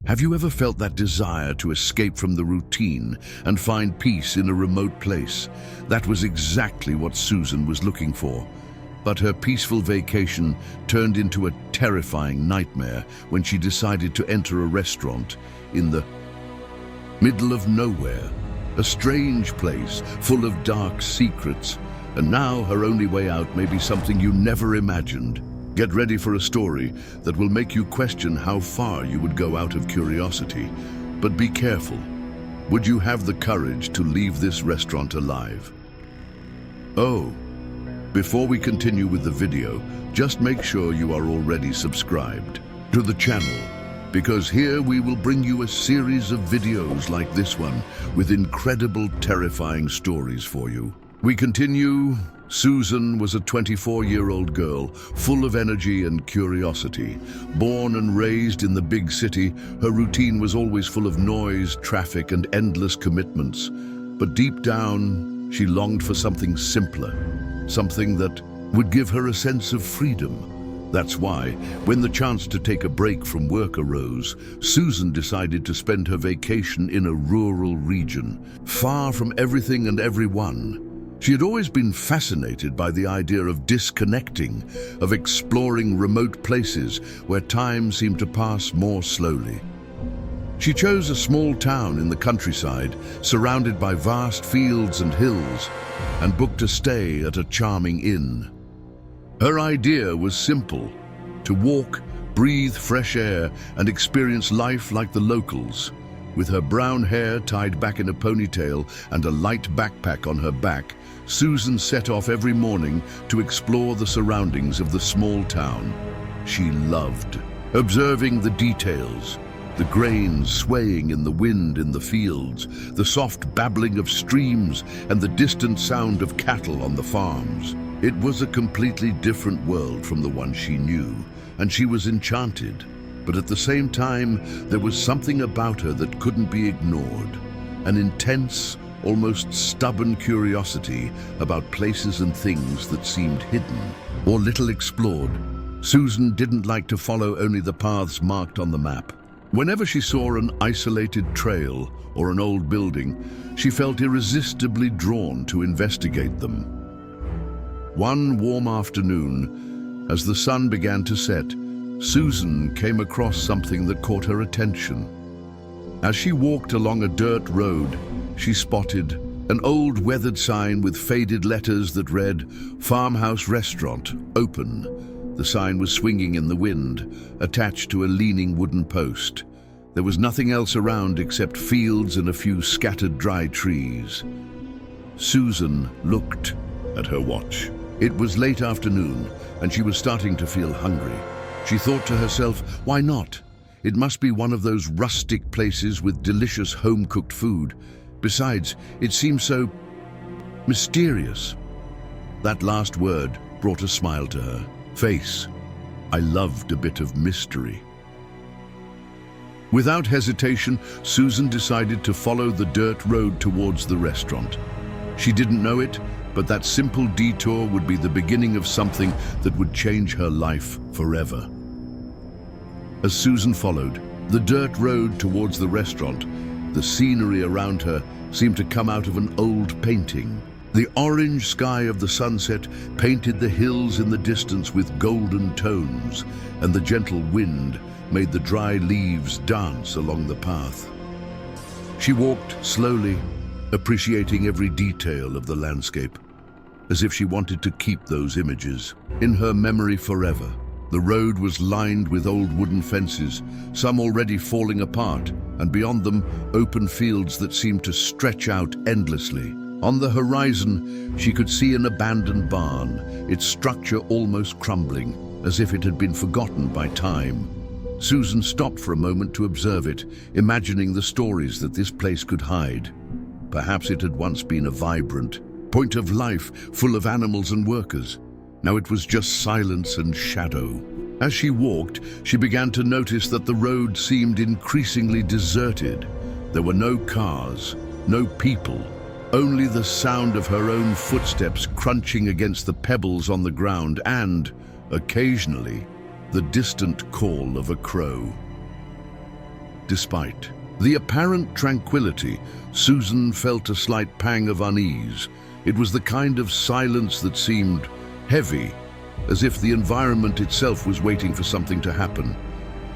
Have you ever felt that desire to escape from the routine and find peace in a remote place? That was exactly what Susan was looking for. But her peaceful vacation turned into a terrifying nightmare when she decided to enter a restaurant in the middle of nowhere. A strange place full of dark secrets. And now her only way out may be something you never imagined. Get ready for a story that will make you question how far you would go out of curiosity. But be careful. Would you have the courage to leave this restaurant alive? Oh, before we continue with the video, just make sure you are already subscribed to the channel, because here we will bring you a series of videos like this one with incredible, terrifying stories for you. We continue. Susan was a 24-year-old girl, full of energy and curiosity. Born and raised in the big city, her routine was always full of noise, traffic, and endless commitments. But deep down, she longed for something simpler, something that would give her a sense of freedom. That's why, when the chance to take a break from work arose, Susan decided to spend her vacation in a rural region, far from everything and everyone. She had always been fascinated by the idea of disconnecting, of exploring remote places where time seemed to pass more slowly. She chose a small town in the countryside, surrounded by vast fields and hills, and booked a stay at a charming inn. Her idea was simple: to walk, breathe fresh air, and experience life like the locals. With her brown hair tied back in a ponytail and a light backpack on her back, Susan set off every morning to explore the surroundings of the small town. She loved observing the details, the grains swaying in the wind in the fields, the soft babbling of streams, and the distant sound of cattle on the farms. It was a completely different world from the one she knew, and she was enchanted. But at the same time, there was something about her that couldn't be ignored. An intense, almost stubborn curiosity about places and things that seemed hidden or little explored. Susan didn't like to follow only the paths marked on the map. Whenever she saw an isolated trail or an old building, she felt irresistibly drawn to investigate them. One warm afternoon, as the sun began to set, Susan came across something that caught her attention. As she walked along a dirt road, she spotted an old weathered sign with faded letters that read, "Farmhouse Restaurant, Open." The sign was swinging in the wind, attached to a leaning wooden post. There was nothing else around except fields and a few scattered dry trees. Susan looked at her watch. It was late afternoon, and she was starting to feel hungry. She thought to herself, why not? It must be one of those rustic places with delicious home-cooked food. Besides, it seemed so mysterious. That last word brought a smile to her face. I loved a bit of mystery. Without hesitation, Susan decided to follow the dirt road towards the restaurant. She didn't know it, but that simple detour would be the beginning of something that would change her life forever. As Susan followed the dirt road towards the restaurant, the scenery around her seemed to come out of an old painting. The orange sky of the sunset painted the hills in the distance with golden tones, and the gentle wind made the dry leaves dance along the path. She walked slowly, appreciating every detail of the landscape, as if she wanted to keep those images in her memory forever. The road was lined with old wooden fences, some already falling apart, and beyond them, open fields that seemed to stretch out endlessly. On the horizon, she could see an abandoned barn, its structure almost crumbling, as if it had been forgotten by time. Susan stopped for a moment to observe it, imagining the stories that this place could hide. Perhaps it had once been a vibrant point of life, full of animals and workers. Now it was just silence and shadow. As she walked, she began to notice that the road seemed increasingly deserted. There were no cars, no people, only the sound of her own footsteps crunching against the pebbles on the ground and, occasionally, the distant call of a crow. Despite the apparent tranquility, Susan felt a slight pang of unease. It was the kind of silence that seemed heavy, as if the environment itself was waiting for something to happen.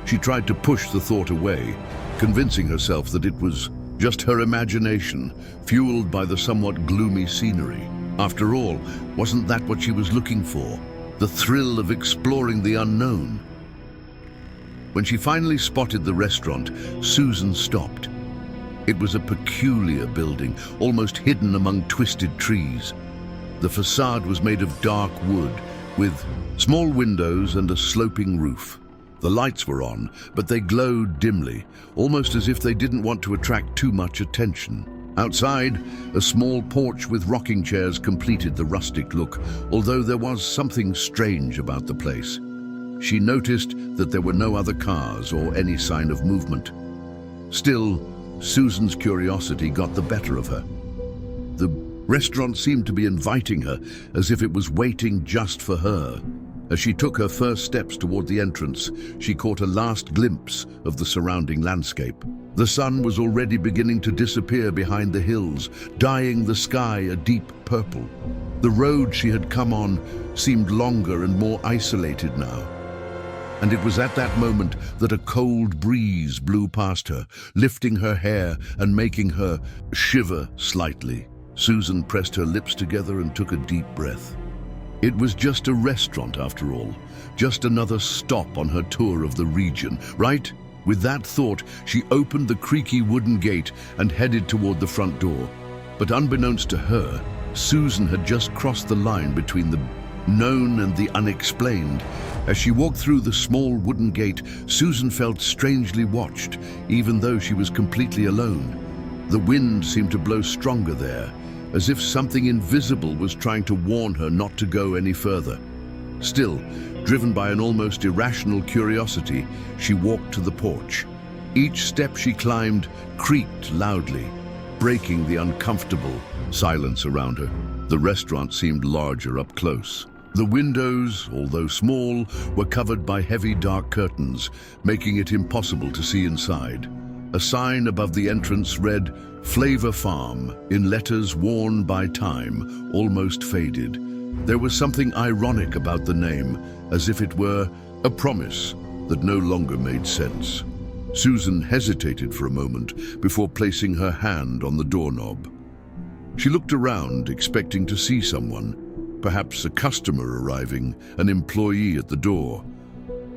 She tried to push the thought away, convincing herself that it was just her imagination, fueled by the somewhat gloomy scenery. After all, wasn't that what she was looking for? The thrill of exploring the unknown. When she finally spotted the restaurant, Susan stopped. It was a peculiar building, almost hidden among twisted trees. The facade was made of dark wood, with small windows and a sloping roof. The lights were on, but they glowed dimly, almost as if they didn't want to attract too much attention. Outside, a small porch with rocking chairs completed the rustic look, although there was something strange about the place. She noticed that there were no other cars or any sign of movement. Still, Susan's curiosity got the better of her. The restaurant seemed to be inviting her, as if it was waiting just for her. As she took her first steps toward the entrance, she caught a last glimpse of the surrounding landscape. The sun was already beginning to disappear behind the hills, dyeing the sky a deep purple. The road she had come on seemed longer and more isolated now. And it was at that moment that a cold breeze blew past her, lifting her hair and making her shiver slightly. Susan pressed her lips together and took a deep breath. It was just a restaurant after all, just another stop on her tour of the region, right? With that thought, she opened the creaky wooden gate and headed toward the front door. But unbeknownst to her, Susan had just crossed the line between the known and the unexplained. As she walked through the small wooden gate, Susan felt strangely watched, even though she was completely alone. The wind seemed to blow stronger there, as if something invisible was trying to warn her not to go any further. Still, driven by an almost irrational curiosity, she walked to the porch. Each step she climbed creaked loudly, breaking the uncomfortable silence around her. The restaurant seemed larger up close. The windows, although small, were covered by heavy dark curtains, making it impossible to see inside. A sign above the entrance read, "Flavor Farm," in letters worn by time, almost faded. There was something ironic about the name, as if it were a promise that no longer made sense. Susan hesitated for a moment before placing her hand on the doorknob. She looked around, expecting to see someone, perhaps a customer arriving, an employee at the door.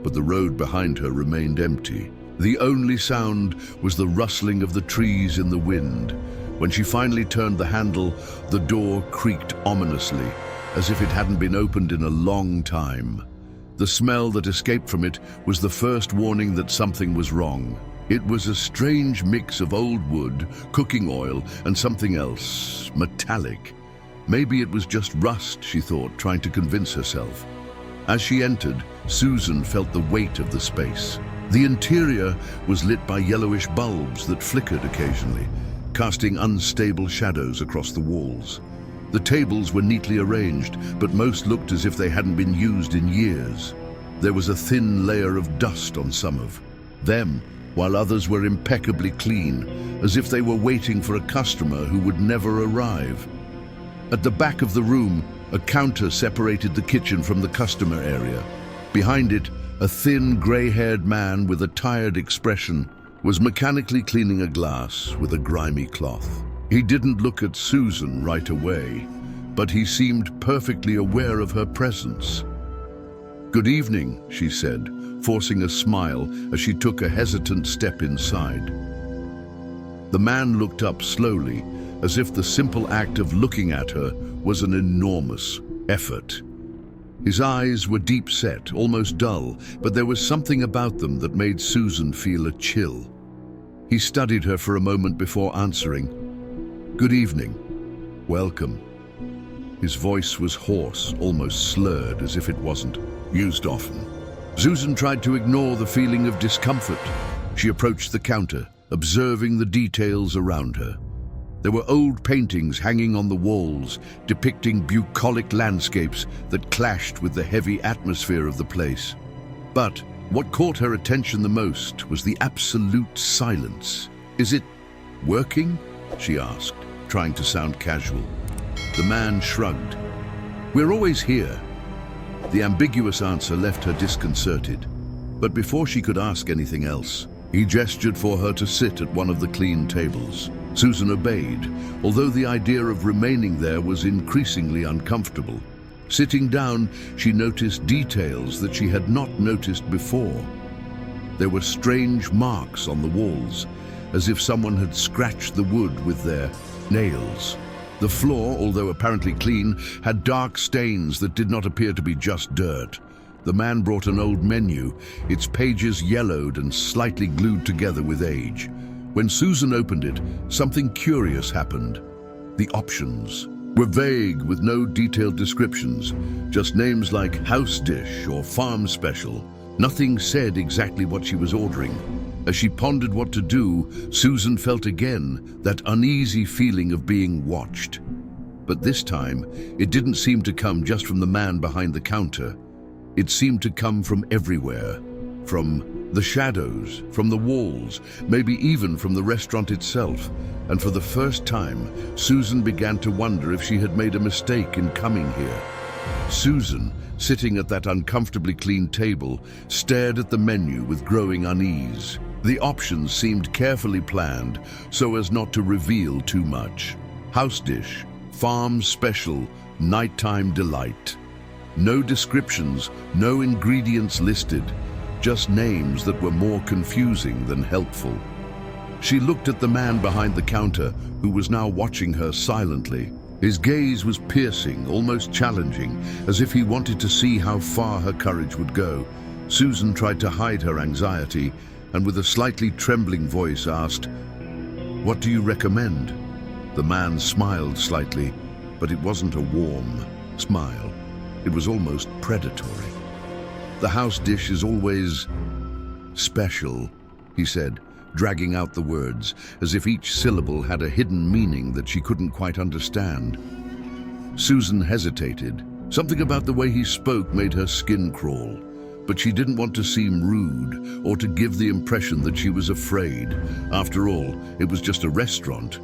But the road behind her remained empty. The only sound was the rustling of the trees in the wind. When she finally turned the handle, the door creaked ominously, as if it hadn't been opened in a long time. The smell that escaped from it was the first warning that something was wrong. It was a strange mix of old wood, cooking oil, and something else, metallic. Maybe it was just rust, she thought, trying to convince herself. As she entered, Susan felt the weight of the space. The interior was lit by yellowish bulbs that flickered occasionally, casting unstable shadows across the walls. The tables were neatly arranged, but most looked as if they hadn't been used in years. There was a thin layer of dust on some of them, while others were impeccably clean, as if they were waiting for a customer who would never arrive. At the back of the room, a counter separated the kitchen from the customer area. Behind it, a thin, gray-haired man with a tired expression was mechanically cleaning a glass with a grimy cloth. He didn't look at Susan right away, but he seemed perfectly aware of her presence. "Good evening," she said, forcing a smile as she took a hesitant step inside. The man looked up slowly, as if the simple act of looking at her was an enormous effort. His eyes were deep-set, almost dull, but there was something about them that made Susan feel a chill. He studied her for a moment before answering, "Good evening. Welcome." His voice was hoarse, almost slurred, as if it wasn't used often. Susan tried to ignore the feeling of discomfort. She approached the counter, observing the details around her. There were old paintings hanging on the walls, depicting bucolic landscapes that clashed with the heavy atmosphere of the place. But What caught her attention the most was the absolute silence. "Is it working?" she asked, trying to sound casual. The man shrugged. "We're always here." The ambiguous answer left her disconcerted. But before she could ask anything else, he gestured for her to sit at one of the clean tables. Susan obeyed, although the idea of remaining there was increasingly uncomfortable. Sitting down, she noticed details that she had not noticed before. There were strange marks on the walls, as if someone had scratched the wood with their nails. The floor, although apparently clean, had dark stains that did not appear to be just dirt. The man brought an old menu, its pages yellowed and slightly glued together with age. When Susan opened it, something curious happened. The options were vague with no detailed descriptions, just names like house dish or farm special. Nothing said exactly what she was ordering. As she pondered what to do, Susan felt again that uneasy feeling of being watched. But this time, it didn't seem to come just from the man behind the counter. It seemed to come from everywhere. From the shadows, from the walls, maybe even from the restaurant itself. And for the first time, Susan began to wonder if she had made a mistake in coming here. Susan, sitting at that uncomfortably clean table, stared at the menu with growing unease. The options seemed carefully planned so as not to reveal too much. House dish, farm special, nighttime delight. No descriptions, no ingredients listed, just names that were more confusing than helpful. She looked at the man behind the counter, who was now watching her silently. His gaze was piercing, almost challenging, as if he wanted to see how far her courage would go. Susan tried to hide her anxiety, and with a slightly trembling voice asked, "What do you recommend?" The man smiled slightly, but it wasn't a warm smile. It was almost predatory. "The house dish is always special," he said, dragging out the words, as if each syllable had a hidden meaning that she couldn't quite understand. Susan hesitated. Something about the way he spoke made her skin crawl, but she didn't want to seem rude or to give the impression that she was afraid. After all, it was just a restaurant.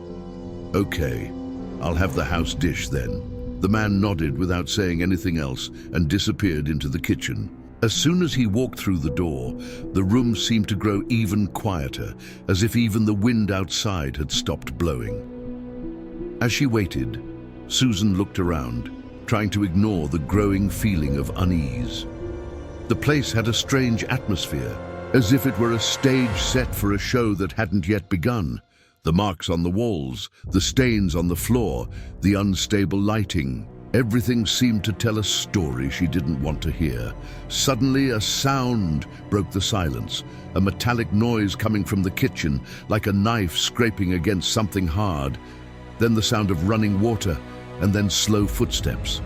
"Okay, I'll have the house dish then." The man nodded without saying anything else and disappeared into the kitchen. As soon as he walked through the door, the room seemed to grow even quieter, as if even the wind outside had stopped blowing. As she waited, Susan looked around, trying to ignore the growing feeling of unease. The place had a strange atmosphere, as if it were a stage set for a show that hadn't yet begun. The marks on the walls, the stains on the floor, the unstable lighting. Everything seemed to tell a story she didn't want to hear. Suddenly, a sound broke the silence, a metallic noise coming from the kitchen, like a knife scraping against something hard. Then the sound of running water, and then slow footsteps.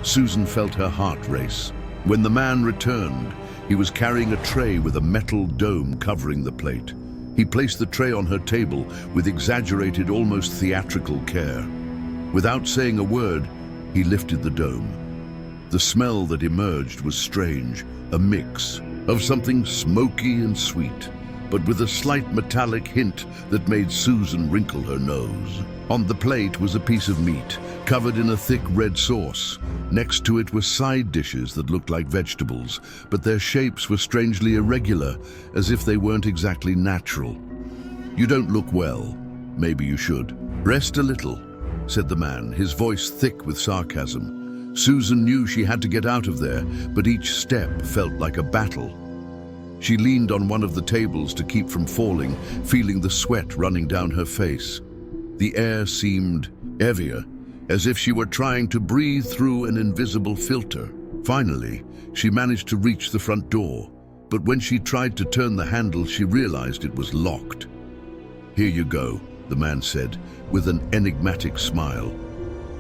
Susan felt her heart race. When the man returned, he was carrying a tray with a metal dome covering the plate. He placed the tray on her table with exaggerated, almost theatrical care. Without saying a word, he lifted the dome. The smell that emerged was strange, a mix of something smoky and sweet, but with a slight metallic hint that made Susan wrinkle her nose. On the plate was a piece of meat, covered in a thick red sauce. Next to it were side dishes that looked like vegetables, but their shapes were strangely irregular, as if they weren't exactly natural. "You don't look well. Maybe you should. Rest a little," said the man, his voice thick with sarcasm. Susan knew she had to get out of there, but each step felt like a battle. She leaned on one of the tables to keep from falling, feeling the sweat running down her face. The air seemed heavier, as if she were trying to breathe through an invisible filter. Finally, she managed to reach the front door, but when she tried to turn the handle, she realized it was locked. "Here you go," the man said, with an enigmatic smile.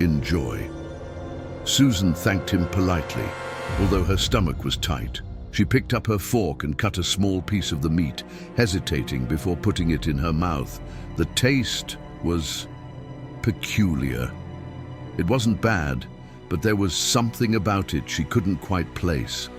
"Enjoy." Susan thanked him politely, although her stomach was tight. She picked up her fork and cut a small piece of the meat, hesitating before putting it in her mouth. The taste was peculiar. It wasn't bad, but there was something about it she couldn't quite place.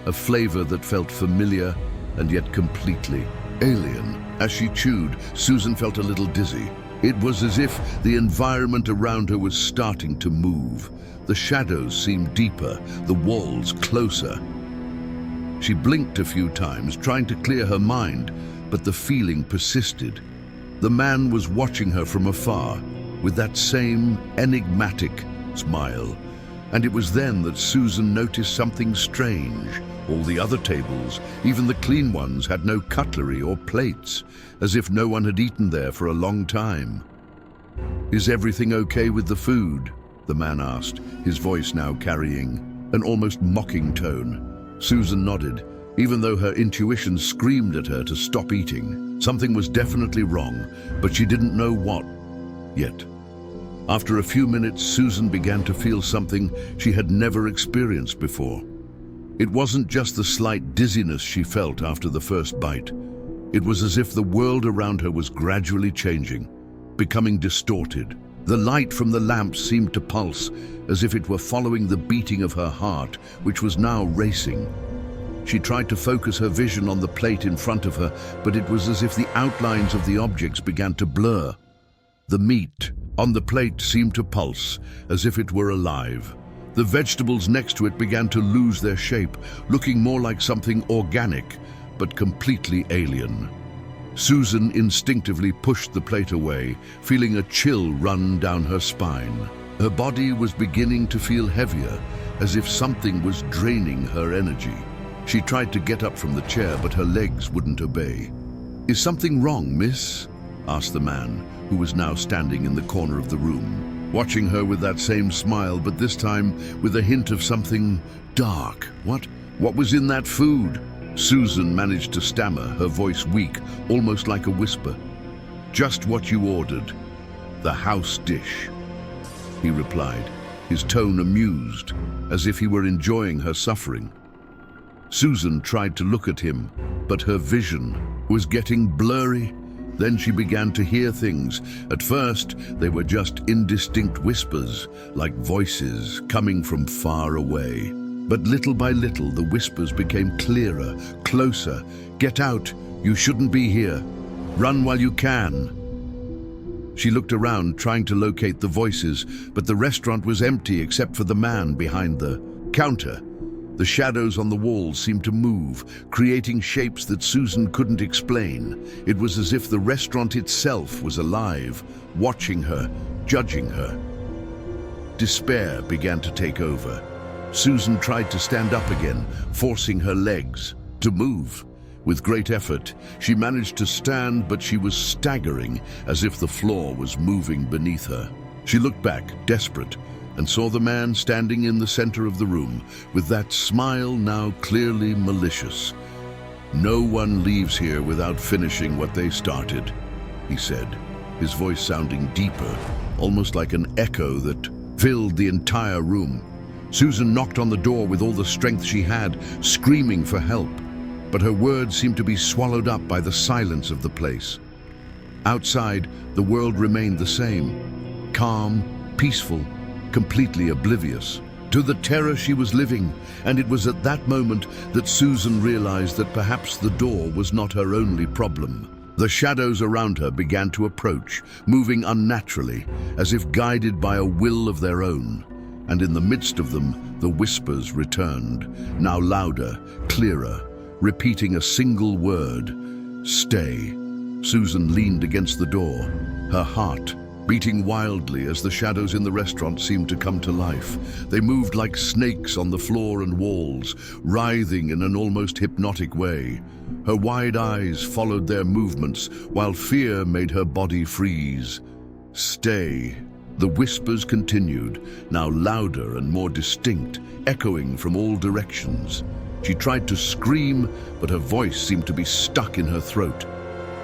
a flavor that felt familiar and yet completely alien. As she chewed, Susan felt a little dizzy. It was as if the environment around her was starting to move. The shadows seemed deeper, the walls closer. She blinked a few times, trying to clear her mind, but the feeling persisted. The man was watching her from afar, with that same enigmatic smile. And it was then that Susan noticed something strange. All the other tables, even the clean ones, had no cutlery or plates, as if no one had eaten there for a long time. "Is everything okay with the food?" the man asked, his voice now carrying an almost mocking tone. Susan nodded, even though her intuition screamed at her to stop eating. Something was definitely wrong, but she didn't know what yet. After a few minutes, Susan began to feel something she had never experienced before. It wasn't just the slight dizziness she felt after the first bite. It was as if the world around her was gradually changing, becoming distorted. The light from the lamps seemed to pulse, as if it were following the beating of her heart, which was now racing. She tried to focus her vision on the plate in front of her, but it was as if the outlines of the objects began to blur. The meat on the plate seemed to pulse, as if it were alive. The vegetables next to it began to lose their shape, looking more like something organic, but completely alien. Susan instinctively pushed the plate away, feeling a chill run down her spine. Her body was beginning to feel heavier, as if something was draining her energy. She tried to get up from the chair, but her legs wouldn't obey. "Is something wrong, miss?" asked the man, who was now standing in the corner of the room, watching her with that same smile, but this time with a hint of something dark. What was in that food?" Susan managed to stammer, her voice weak, almost like a whisper. "Just what you ordered. The house dish," he replied, his tone amused, as if he were enjoying her suffering. Susan tried to look at him, but her vision was getting blurry. Then she began to hear things. At first, they were just indistinct whispers, like voices coming from far away. But little by little, the whispers became clearer, closer. "Get out! You shouldn't be here! Run while you can!" She looked around, trying to locate the voices, but the restaurant was empty except for the man behind the counter. The shadows on the walls seemed to move, creating shapes that Susan couldn't explain. It was as if the restaurant itself was alive, watching her, judging her. Despair began to take over. Susan tried to stand up again, forcing her legs to move. With great effort, she managed to stand, but she was staggering, as if the floor was moving beneath her. She looked back, desperate, and saw the man standing in the center of the room, with that smile now clearly malicious. "No one leaves here without finishing what they started," he said, his voice sounding deeper, almost like an echo that filled the entire room. Susan knocked on the door with all the strength she had, screaming for help, but her words seemed to be swallowed up by the silence of the place. Outside, the world remained the same, calm, peaceful, completely oblivious to the terror she was living, and it was at that moment that Susan realized that perhaps the door was not her only problem. The shadows around her began to approach, moving unnaturally, as if guided by a will of their own. And in the midst of them, the whispers returned, now louder, clearer, repeating a single word: "Stay." Susan leaned against the door, her heart beating wildly as the shadows in the restaurant seemed to come to life. They moved like snakes on the floor and walls, writhing in an almost hypnotic way. Her wide eyes followed their movements, while fear made her body freeze. "Stay." The whispers continued, now louder and more distinct, echoing from all directions. She tried to scream, but her voice seemed to be stuck in her throat.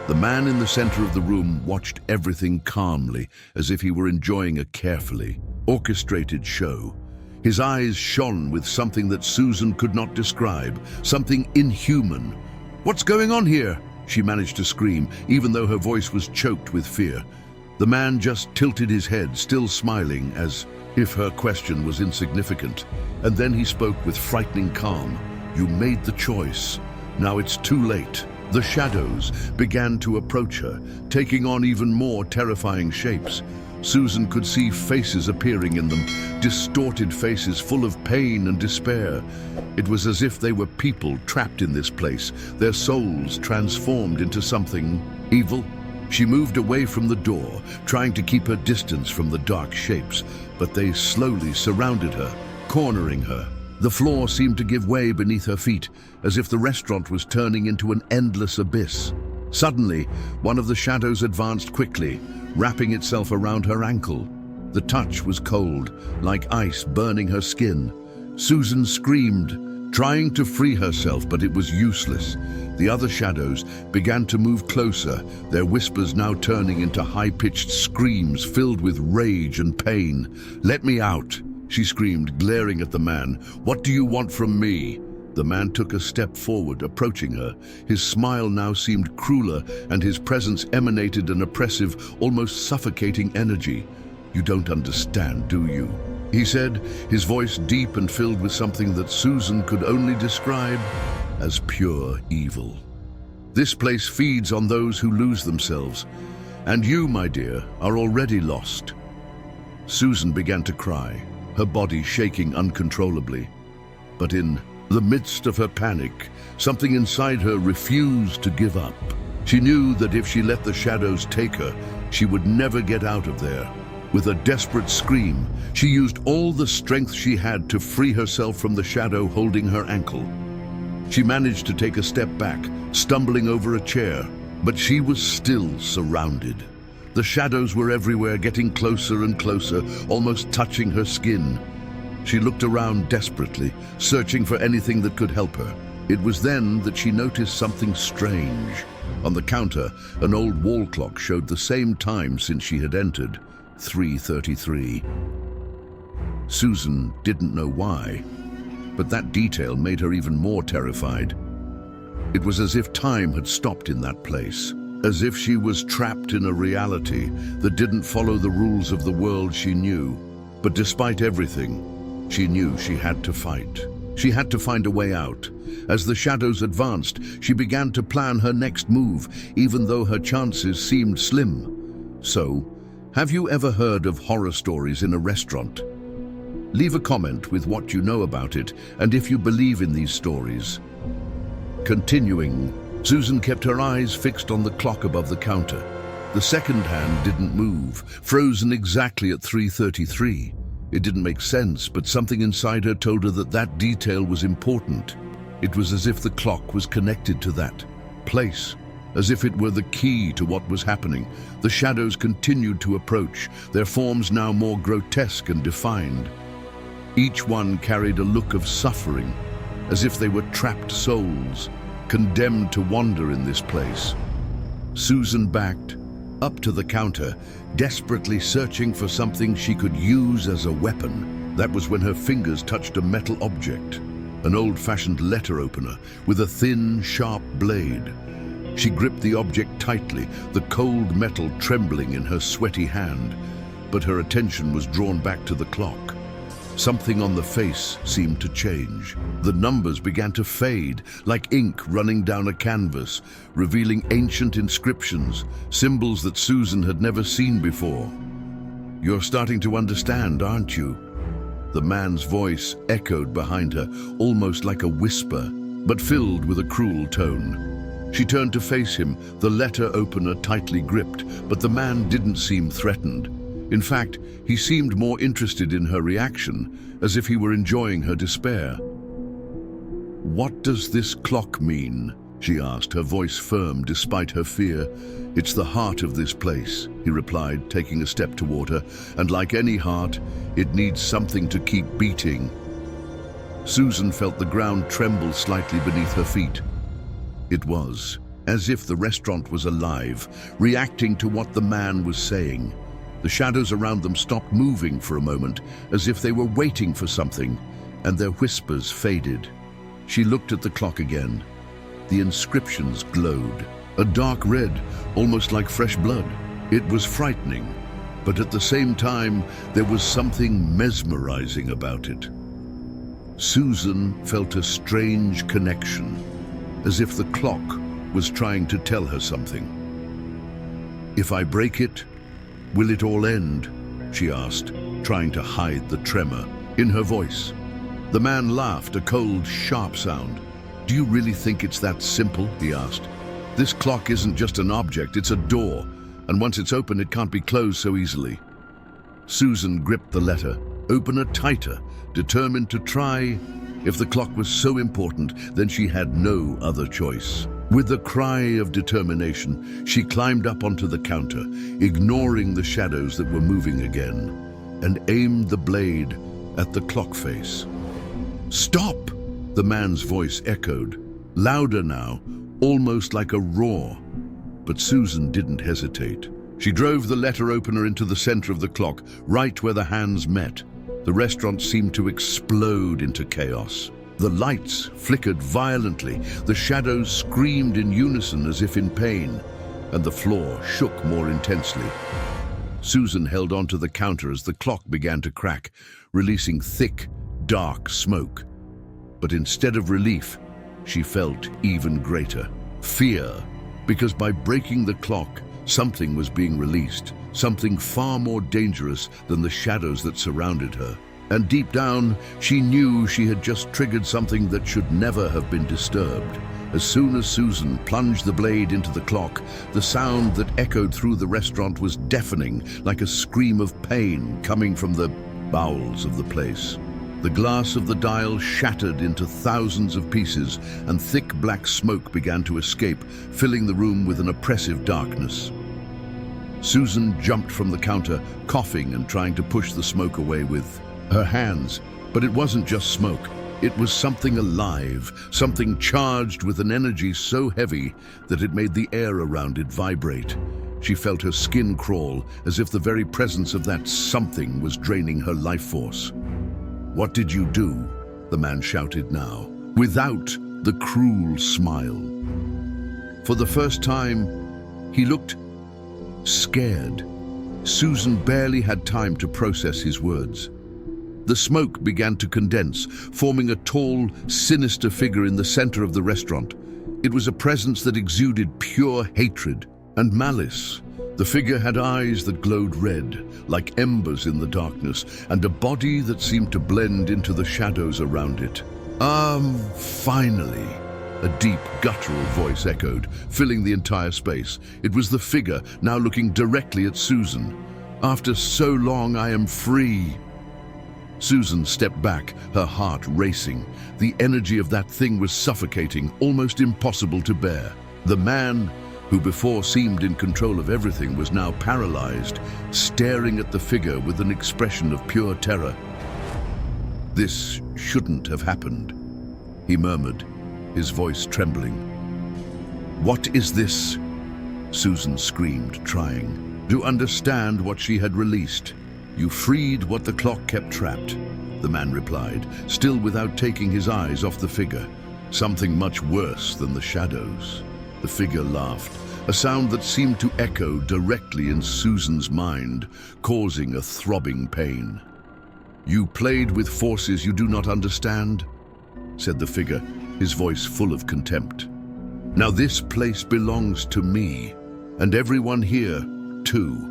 The man in the center of the room watched everything calmly, as if he were enjoying a carefully orchestrated show. His eyes shone with something that Susan could not describe, something inhuman. "What's going on here?" she managed to scream, even though her voice was choked with fear. The man just tilted his head, still smiling, as if her question was insignificant. And then he spoke with frightening calm. You made the choice. Now it's too late. The shadows began to approach her, taking on even more terrifying shapes. Susan could see faces appearing in them, distorted faces full of pain and despair. It was as if they were people trapped in this place, their souls transformed into something evil. She moved away from the door, trying to keep her distance from the dark shapes, but they slowly surrounded her, cornering her. The floor seemed to give way beneath her feet, as if the restaurant was turning into an endless abyss. Suddenly, one of the shadows advanced quickly, wrapping itself around her ankle. The touch was cold, like ice burning her skin. Susan screamed, trying to free herself, but it was useless. The other shadows began to move closer, their whispers now turning into high-pitched screams filled with rage and pain. "Let me out!" she screamed, glaring at the man. "What do you want from me?" The man took a step forward, approaching her. His smile now seemed crueler, and his presence emanated an oppressive, almost suffocating energy. "You don't understand, do you?" he said, his voice deep and filled with something that Susan could only describe as pure evil. "This place feeds on those who lose themselves, and you, my dear, are already lost." Susan began to cry, her body shaking uncontrollably. But in the midst of her panic, something inside her refused to give up. She knew that if she let the shadows take her, she would never get out of there. With a desperate scream, she used all the strength she had to free herself from the shadow holding her ankle. She managed to take a step back, stumbling over a chair, but she was still surrounded. The shadows were everywhere, getting closer and closer, almost touching her skin. She looked around desperately, searching for anything that could help her. It was then that she noticed something strange. On the counter, an old wall clock showed the same time since she had entered, 3:33. Susan didn't know why, but that detail made her even more terrified. It was as if time had stopped in that place, as if she was trapped in a reality that didn't follow the rules of the world she knew. But despite everything, she knew she had to fight. She had to find a way out. As the shadows advanced, she began to plan her next move, even though her chances seemed slim. So, have you ever heard of horror stories in a restaurant? Leave a comment with what you know about it and if you believe in these stories. Continuing, Susan kept her eyes fixed on the clock above the counter. The second hand didn't move, frozen exactly at 3:33. It didn't make sense, but something inside her told her that that detail was important. It was as if the clock was connected to that place, as if it were the key to what was happening. The shadows continued to approach, their forms now more grotesque and defined. Each one carried a look of suffering, as if they were trapped souls, condemned to wander in this place. Susan backed up to the counter, desperately searching for something she could use as a weapon. That was when her fingers touched a metal object, an old-fashioned letter opener with a thin, sharp blade. She gripped the object tightly, the cold metal trembling in her sweaty hand, but her attention was drawn back to the clock. Something on the face seemed to change. The numbers began to fade, like ink running down a canvas, revealing ancient inscriptions, symbols that Susan had never seen before. "You're starting to understand, aren't you?" The man's voice echoed behind her, almost like a whisper, but filled with a cruel tone. She turned to face him, the letter opener tightly gripped, but the man didn't seem threatened. In fact, he seemed more interested in her reaction, as if he were enjoying her despair. "What does this clock mean?" she asked, her voice firm despite her fear. "It's the heart of this place," he replied, taking a step toward her, "and like any heart, it needs something to keep beating." Susan felt the ground tremble slightly beneath her feet. It was as if the restaurant was alive, reacting to what the man was saying. The shadows around them stopped moving for a moment, as if they were waiting for something, and their whispers faded. She looked at the clock again. The inscriptions glowed, a dark red, almost like fresh blood. It was frightening, but at the same time, there was something mesmerizing about it. Susan felt a strange connection, as if the clock was trying to tell her something. "If I break it, will it all end?" she asked, trying to hide the tremor in her voice. The man laughed, a cold, sharp sound. "Do you really think it's that simple?" he asked. "This clock isn't just an object, it's a door, and once it's open, it can't be closed so easily." Susan gripped the letter, open it tighter, determined to try. If the clock was so important, then she had no other choice. With a cry of determination, she climbed up onto the counter, ignoring the shadows that were moving again, and aimed the blade at the clock face. "Stop!" the man's voice echoed, louder now, almost like a roar. But Susan didn't hesitate. She drove the letter opener into the center of the clock, right where the hands met. The restaurant seemed to explode into chaos. The lights flickered violently, the shadows screamed in unison as if in pain, and the floor shook more intensely. Susan held onto the counter as the clock began to crack, releasing thick, dark smoke. But instead of relief, she felt even greater fear, because by breaking the clock, something was being released, something far more dangerous than the shadows that surrounded her. And deep down, she knew she had just triggered something that should never have been disturbed. As soon as Susan plunged the blade into the clock, the sound that echoed through the restaurant was deafening, like a scream of pain coming from the bowels of the place. The glass of the dial shattered into thousands of pieces, and thick black smoke began to escape, filling the room with an oppressive darkness. Susan jumped from the counter, coughing and trying to push the smoke away with her hands. But it wasn't just smoke. It was something alive, something charged with an energy so heavy that it made the air around it vibrate. She felt her skin crawl, as if the very presence of that something was draining her life force. "What did you do?" the man shouted now, without the cruel smile. For the first time, he looked scared. Susan barely had time to process his words. The smoke began to condense, forming a tall, sinister figure in the center of the restaurant. It was a presence that exuded pure hatred and malice. The figure had eyes that glowed red, like embers in the darkness, and a body that seemed to blend into the shadows around it. Finally, a deep, guttural voice echoed, filling the entire space. It was the figure, now looking directly at Susan. "After so long, I am free." Susan stepped back, her heart racing. The energy of that thing was suffocating, almost impossible to bear. The man, who before seemed in control of everything, was now paralyzed, staring at the figure with an expression of pure terror. "This shouldn't have happened," he murmured, his voice trembling. "What is this?" Susan screamed, trying to understand what she had released. "You freed what the clock kept trapped," the man replied, still without taking his eyes off the figure. "Something much worse than the shadows." The figure laughed, a sound that seemed to echo directly in Susan's mind, causing a throbbing pain. "You played with forces you do not understand," said the figure, his voice full of contempt. "Now this place belongs to me, and everyone here, too."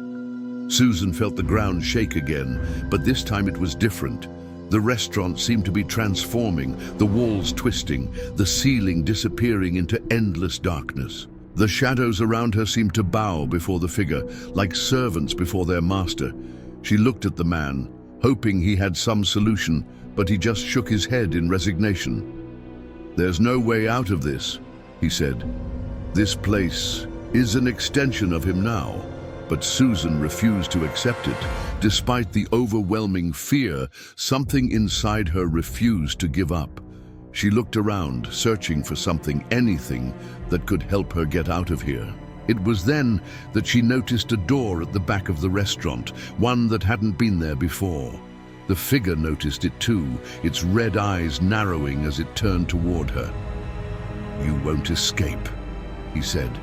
Susan felt the ground shake again, but this time it was different. The restaurant seemed to be transforming, the walls twisting, the ceiling disappearing into endless darkness. The shadows around her seemed to bow before the figure, like servants before their master. She looked at the man, hoping he had some solution, but he just shook his head in resignation. "There's no way out of this," he said. "This place is an extension of him now." But Susan refused to accept it. Despite the overwhelming fear, something inside her refused to give up. She looked around, searching for something, anything, that could help her get out of here. It was then that she noticed a door at the back of the restaurant, one that hadn't been there before. The figure noticed it too, its red eyes narrowing as it turned toward her. "You won't escape," he said,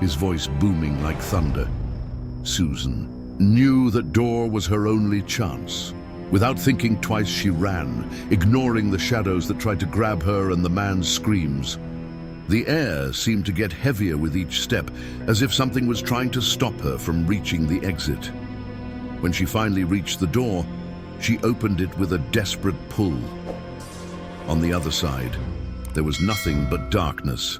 his voice booming like thunder. Susan knew that door was her only chance. Without thinking twice, she ran, ignoring the shadows that tried to grab her and the man's screams. The air seemed to get heavier with each step, as if something was trying to stop her from reaching the exit. When she finally reached the door, she opened it with a desperate pull. On the other side, there was nothing but darkness.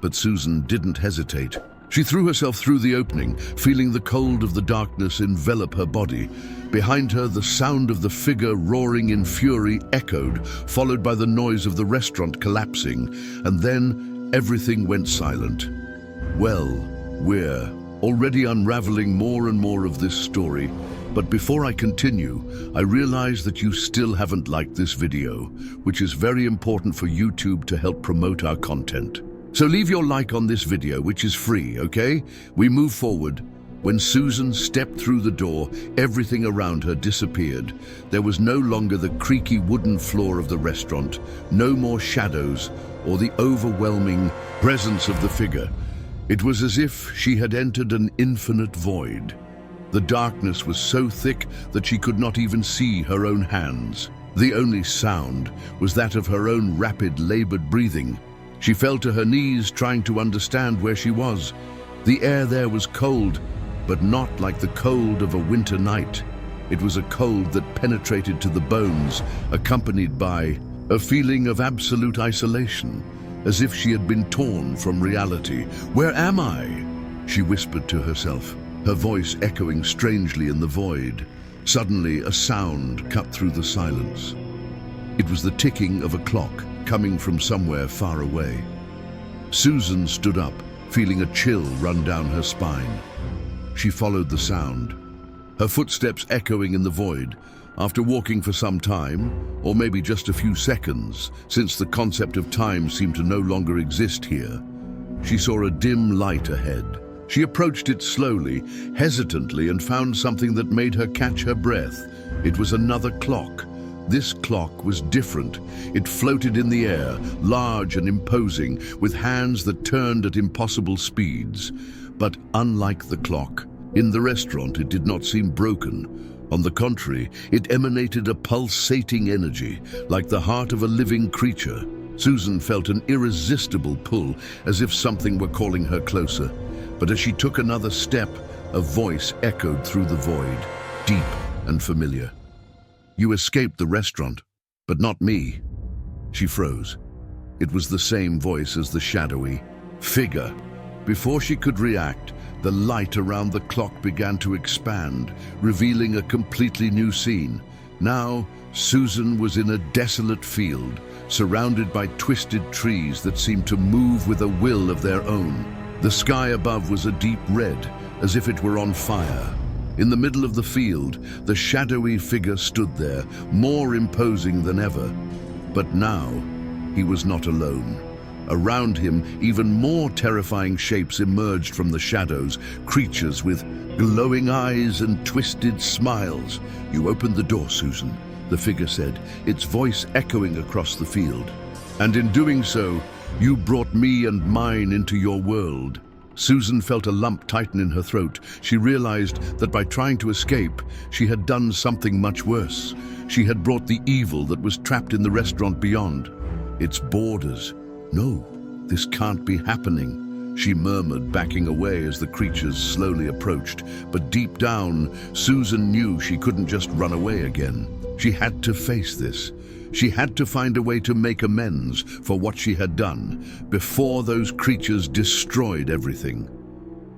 But Susan didn't hesitate. She threw herself through the opening, feeling the cold of the darkness envelop her body. Behind her, the sound of the figure roaring in fury echoed, followed by the noise of the restaurant collapsing, and then everything went silent. Well, we're already unraveling more and more of this story, but before I continue, I realize that you still haven't liked this video, which is very important for YouTube to help promote our content. So leave your like on this video, which is free, okay? We move forward. When Susan stepped through the door, everything around her disappeared. There was no longer the creaky wooden floor of the restaurant, no more shadows, or the overwhelming presence of the figure. It was as if she had entered an infinite void. The darkness was so thick that she could not even see her own hands. The only sound was that of her own rapid, labored breathing. She fell to her knees, trying to understand where she was. The air there was cold, but not like the cold of a winter night. It was a cold that penetrated to the bones, accompanied by a feeling of absolute isolation, as if she had been torn from reality. "Where am I?" she whispered to herself, her voice echoing strangely in the void. Suddenly, a sound cut through the silence. It was the ticking of a clock, coming from somewhere far away. Susan stood up, feeling a chill run down her spine. She followed the sound, her footsteps echoing in the void. After walking for some time, or maybe just a few seconds, since the concept of time seemed to no longer exist here, she saw a dim light ahead. She approached it slowly, hesitantly, and found something that made her catch her breath. It was another clock. This clock was different. It floated in the air, large and imposing, with hands that turned at impossible speeds. But unlike the clock, in the restaurant it did not seem broken. On the contrary, it emanated a pulsating energy, like the heart of a living creature. Susan felt an irresistible pull, as if something were calling her closer. But as she took another step, a voice echoed through the void, deep and familiar. "You escaped the restaurant, but not me." She froze. It was the same voice as the shadowy figure. Before she could react, the light around the clock began to expand, revealing a completely new scene. Now, Susan was in a desolate field, surrounded by twisted trees that seemed to move with a will of their own. The sky above was a deep red, as if it were on fire. In the middle of the field, the shadowy figure stood there, more imposing than ever. But now, he was not alone. Around him, even more terrifying shapes emerged from the shadows, creatures with glowing eyes and twisted smiles. "You opened the door, Susan," the figure said, its voice echoing across the field. "And in doing so, you brought me and mine into your world." Susan felt a lump tighten in her throat. She realized that by trying to escape, she had done something much worse. She had brought the evil that was trapped in the restaurant beyond its borders. "No, this can't be happening," she murmured, backing away as the creatures slowly approached. But deep down, Susan knew she couldn't just run away again. She had to face this. She had to find a way to make amends for what she had done before those creatures destroyed everything.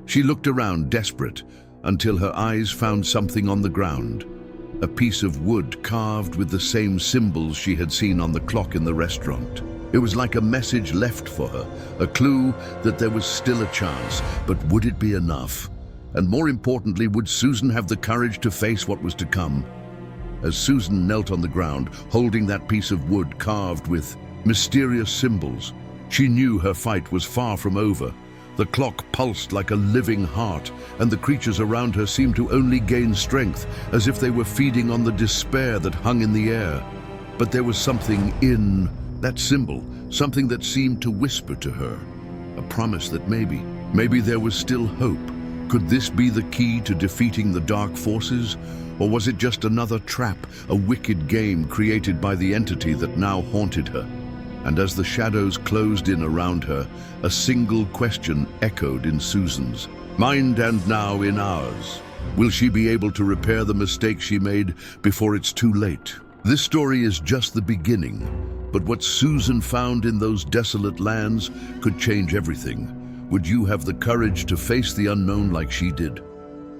She looked around, desperate, until her eyes found something on the ground. A piece of wood carved with the same symbols she had seen on the clock in the restaurant. It was like a message left for her, a clue that there was still a chance. But would it be enough? And more importantly, would Susan have the courage to face what was to come? As Susan knelt on the ground, holding that piece of wood carved with mysterious symbols, she knew her fight was far from over. The clock pulsed like a living heart, and the creatures around her seemed to only gain strength, as if they were feeding on the despair that hung in the air. But there was something in that symbol, something that seemed to whisper to her, a promise that maybe there was still hope. Could this be the key to defeating the dark forces? Or was it just another trap, a wicked game created by the entity that now haunted her? And as the shadows closed in around her, a single question echoed in Susan's mind and now in ours. Will she be able to repair the mistake she made before it's too late? This story is just the beginning, but what Susan found in those desolate lands could change everything. Would you have the courage to face the unknown like she did?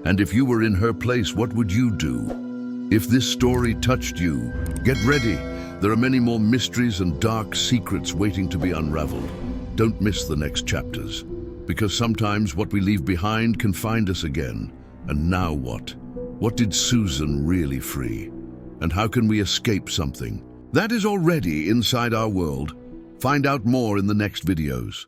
And if you were in her place, what would you do? If this story touched you, get ready. There are many more mysteries and dark secrets waiting to be unraveled. Don't miss the next chapters, because sometimes what we leave behind can find us again. And now what? What did Susan really free? And how can we escape something that is already inside our world? Find out more in the next videos.